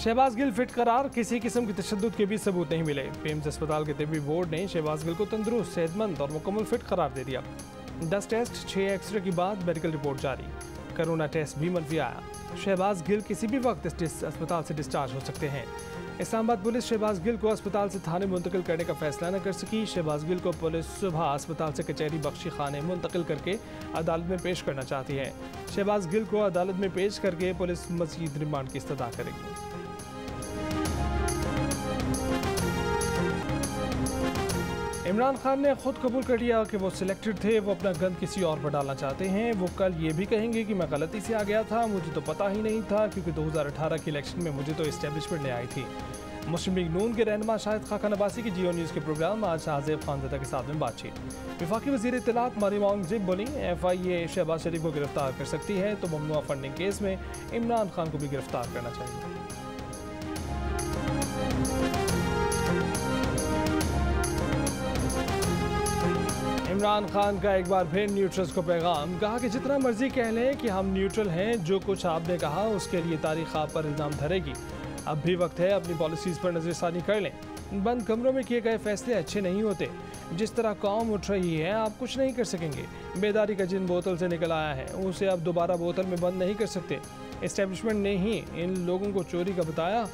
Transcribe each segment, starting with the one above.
Shahbaz Gill fit करार, किसी किस्म की तशद्दुद के भी सबूत नहीं मिले। पीएमसी अस्पताल के तिब्बी बोर्ड ने शहबाज गिल को तंदुरुस्त, सेहतमंद और मुकम्मल फिट करार दे दिया। 10 टेस्ट, 6 एक्सरे के बाद मेडिकल रिपोर्ट जारी। कोरोना टेस्ट भी मनफी आया। शहबाज गिल किसी भी वक्त इस अस्पताल से डिस्चार्ज हो सकते हैं। इस्लामाबाद पुलिस शहबाज गिल को अस्पताल से थाने मुंतकिल करने का फैसला न कर सकी। शहबाज गिल को पुलिस सुबह अस्पताल से कचहरी बख्शी खाने मुंतकिल करके अदालत में पेश करना चाहती है। शहबाज गिल को अदालत में पेश करके पुलिस मजीद रिमांड की इस्तदा करेगी। इमरान खान ने खुद कबूल कर लिया कि वो सिलेक्टेड थे, वो अपना गन किसी और पर डालना चाहते हैं। वो कल ये भी कहेंगे कि मैं गलती से आ गया था, मुझे तो पता ही नहीं था, क्योंकि 2018 के इलेक्शन में मुझे तो इस्टेब्लिशमेंट ले आई थी। मुस्लिम लीग नून के रहनुमा शाहिद खान अब्बासी की जियो न्यूज़ के प्रोग्राम आज शाहजेब खानज़ादा के साथ में बातचीत। वफाकी वज़ीर इत्तलात मरियम औरंगज़ेब बोली, FIA शहबाज शरीफ को गिरफ्तार कर सकती है तो ममनुआ फंडिंग केस में इमरान खान को भी गिरफ्तार करना चाहिए। इमरान खान का एक बार फिर न्यूट्रल्स को पैगाम, कहा कि जितना मर्जी कह लें कि हम न्यूट्रल हैं, जो कुछ आपने कहा उसके लिए तारीख आप पर इल्ज़ाम धरेगी। अब भी वक्त है अपनी पॉलिसीज़ पर नज़रसानी कर लें। बंद कमरों में किए गए फैसले अच्छे नहीं होते। जिस तरह कौम उठ रही है आप कुछ नहीं कर सकेंगे। बेदारी का जिन बोतल से निकल आया है उसे अब दोबारा बोतल में बंद नहीं कर सकते। इस्टेब्लिशमेंट ने ही इन लोगों को चोरी का बताया,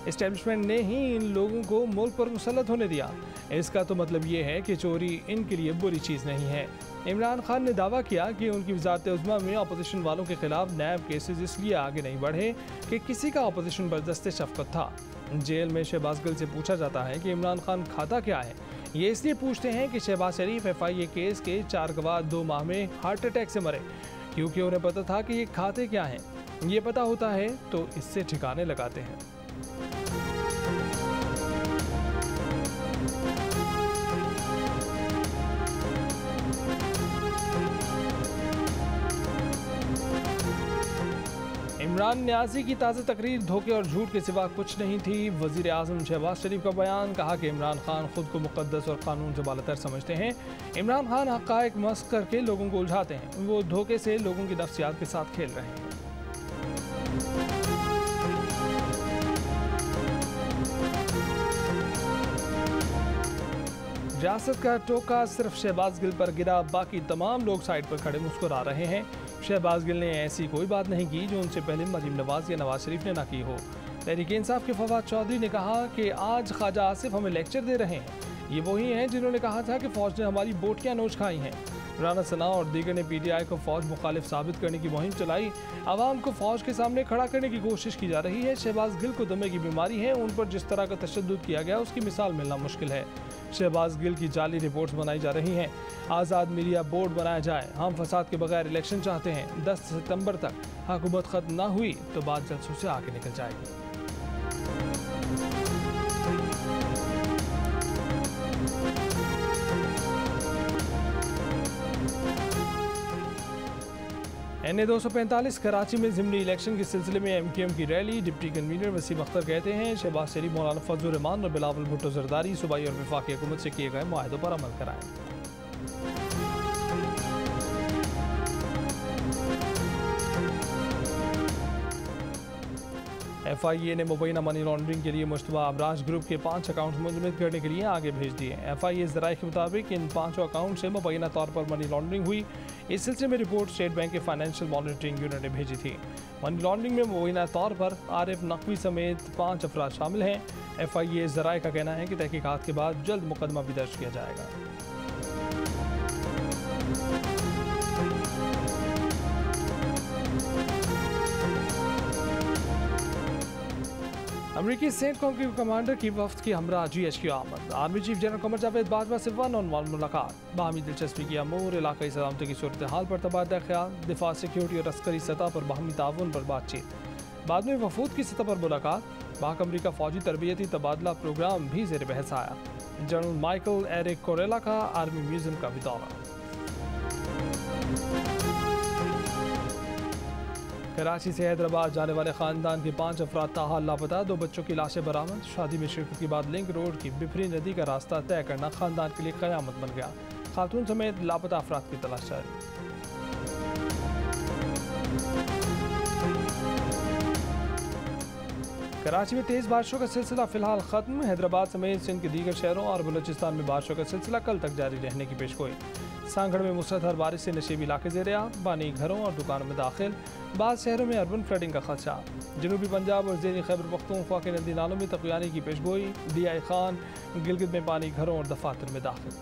इस्टेब्लिशमेंट ने ही इन लोगों को मुल्क पर मुसल्लत होने दिया। इसका तो मतलब ये है कि चोरी इनके लिए बुरी चीज़ नहीं है। इमरान खान ने दावा किया कि उनकी वज़ारत उज़्मा में अपोजिशन वालों के खिलाफ नैब केसेस इसलिए आगे नहीं बढ़े कि किसी का अपोजिशन बर्दस्त शफकत था। जेल में शहबाज गिल से पूछा जाता है कि इमरान खान खाता क्या है। ये इसलिए पूछते हैं कि शहबाज शरीफ FIA केस के 4 गवाह 2 माह में हार्ट अटैक से मरे, क्योंकि उन्हें पता था कि ये खाते क्या हैं। ये पता होता है तो इससे ठिकाने लगाते हैं। इमरान न्याजी की ताज़ा तकरीर धोखे और झूठ के सिवा कुछ नहीं थी। वज़ीर आज़म शहबाज शरीफ का बयान, कहा कि इमरान खान खुद को मुक़द्दस और कानून से बालातर समझते हैं। इमरान खान हक़ाइक़ मस्ख़ करके लोगों को उलझाते हैं। वो धोखे से लोगों की नफ्सियात के साथ खेल रहे हैं। रियासत का टोका सिर्फ शहबाज गिल पर गिरा, बाकी तमाम लोग साइड पर खड़े मुस्कुरा रहे हैं। शहबाज गिल ने ऐसी कोई बात नहीं की जो उनसे पहले मरीम नवाज या नवाज शरीफ ने ना की हो। तहरीक इंसाफ के फवाद चौधरी ने कहा कि आज ख्वाजा आसिफ हमें लेक्चर दे रहे हैं। ये वही हैं जिन्होंने कहा था कि फ़ौज ने हमारी बोटियाँ नोच खाई हैं। राना सना और दीगर ने PTI को फ़ौज मुखालिफ साबित करने की मुहिम चलाई। आवाम को फ़ौज के सामने खड़ा करने की कोशिश की जा रही है। शहबाज गिल को दमे की बीमारी है, उन पर जिस तरह का तशद्दुद किया गया उसकी मिसाल मिलना मुश्किल है। शहबाज गिल की जाली रिपोर्ट्स बनाई जा रही हैं। आज़ाद मीडिया बोर्ड बनाया जाए। हम फसाद के बगैर इलेक्शन चाहते हैं। 10 सितंबर तक हुकूमत ख़त्म ना हुई तो बात जल्सों से आगे निकल जाएगी। NA 245 कराची में ज़िमनी इलेक्शन के सिलसिले में MQM की रैली। डिप्टी कन्वीनर वसीम अख्तर कहते हैं शहबाज शरीफ, मौलाना फजलुर रहमान और बिलावल भुट्टो जरदारी सूबाई और वफाकी हुकूमत से किए गए मुआहदों पर अमल कराएं। FIA ने मुबैना मनी लॉन्ड्रिंग के लिए मुश्तबा अबराज ग्रुप के 5 अकाउंट मुंजमद करने के लिए आगे भेज दिए। FIA ज़राए के मुताबिक इन 5 अकाउंट से मुबैना तौर पर मनी लॉन्ड्रिंग हुई। इस सिलसिले में रिपोर्ट स्टेट बैंक के फाइनेंशियल मॉनिटरिंग यूनिट ने भेजी थी। मनी लॉन्ड्रिंग में मुबैना तौर पर आरिफ नकवी समेत 5 अफराद शामिल हैं। FIA ज़राए का कहना है कि तहकीकात के बाद जल्द मुकदमा भी दर्ज किया जाएगा। अमरीकी सेंट कॉम के कमांडर की वफ्द की हमरा GHQ आमद। Army chief general Qamar Javed Bajwa से 1-on-1 मुलाकात। बाहमी दिलचस्पी की अमूर, इलाकाई सलामती की सूरत हाल पर तबादला ख्याल, दिफा, सिक्योरिटी और अस्करी सतह पर बाहमी ताउन पर बातचीत। बाद में वफूद की सतह पर मुलाकात। पाक अमरीका फौजी तरबियती तबादला प्रोग्राम भी ज़ेर बहस आया। जनरल माइकल एरिक कोरेला का आर्मी म्यूजियम का भी दौरा। कराची से हैदराबाद जाने वाले खानदान के 5 अफराद ताहाल लापता। 2 बच्चों की लाशें बरामद। शादी में शिरकत के बाद लिंक रोड की बिफरी नदी का रास्ता तय करना खानदान के लिए क़यामत बन गया। खातून समेत लापता अफराद की तलाश जारी। कराची में तेज़ बारिशों का सिलसिला फिलहाल ख़त्म। हैदराबाद समेत सिंध के दीगर शहरों और बलूचिस्तान में बारिशों का सिलसिला कल तक जारी रहने की पेशगोई। सांगड़ में मुसलधार बारिश से नशीबी इलाके ज़ेर-ए-आब, पानी घरों और दुकानों में दाखिल। बाद शहरों में अर्बन फ्लडिंग का खदशा। जनूबी पंजाब और ज़ेरी खैबर पख्तूनख्वा के नदी नालों में तक़वियानी की पेशगोई। DI खान, गिलगित में पानी घरों और दफातर में दाखिल।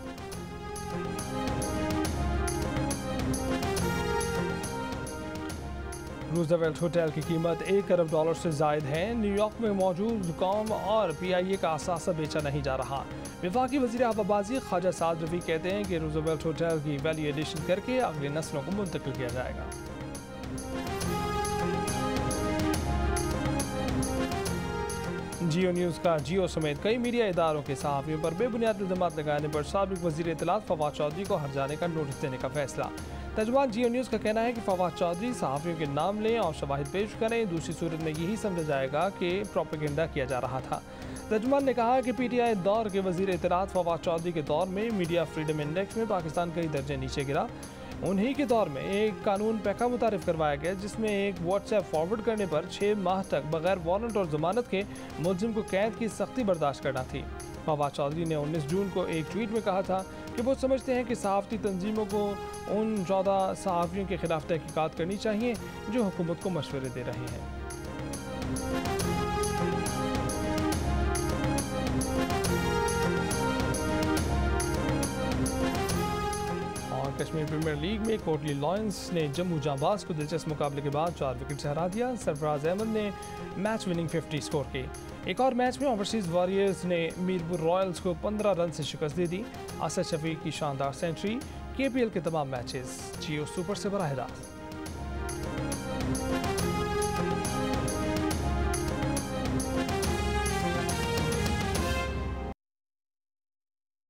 रूज़वेल्ट होटल की कीमत $1 अरब से ज़ायद है। न्यूयॉर्क में मौजूद कौम और PIA का असासा बेचा नहीं जा रहा। वफाकी वज़ीर हवाबाजी ख्वाजा साद रफ़ी कहते हैं कि रूज़वेल्ट होटल की वैल्यू एडिशन करके अगली नस्लों को मुंतकिल किया जाएगा। जियो न्यूज़ का जियो समेत कई मीडिया इदारों के सहाफ़ियों पर बेबुनियाद इल्ज़ामात लगाने पर साबिक़ वज़ीर इत्तलात फवाद चौधरी को हर्जाने का नोटिस देने का फैसला। तर्जुमान जियो न्यूज़ का कहना है कि फवाद चौधरी सहाफ़ियों के नाम लें और शवाहिद पेश करें, दूसरी सूरत में यही समझा जाएगा कि प्रोपेगेंडा किया जा रहा था। तर्जुमान ने कहा कि PTI दौर के वज़ीर इत्तलात फवाद चौधरी के दौर में मीडिया फ्रीडम इंडेक्स में पाकिस्तान कई दर्जे नीचे गिरा। उन्हीं के दौर में एक कानून पैका मुतारिफ करवाया गया जिसमें एक व्हाट्सएप फॉरवर्ड करने पर 6 माह तक बगैर वारंट और ज़मानत के मुलजिम को कैद की सख्ती बर्दाश्त करना थी। फवाद चौधरी ने 19 जून को एक ट्वीट में कहा था कि वो समझते हैं कि सहाफ़ती तंजीमों को उन 14 सहाफ़ियों के खिलाफ तहकीकात करनी चाहिए जो हुकूमत को मशवरे दे रहे हैं। कश्मीर प्रीमियर लीग में कोटली लॉयंस ने जम्मू जांबाज को दिलचस्प मुकाबले के बाद 4 विकेट से हरा दिया। सरफराज अहमद ने मैच विनिंग 50 स्कोर की। एक और मैच में ओवरसीज़ वॉरियर्स ने मीरपुर रॉयल्स को 15 रन से शिकस्त दे दी। असद शफीक की शानदार सेंचुरी। KPL के तमाम मैचेस जियो सुपर से बराह रास्त।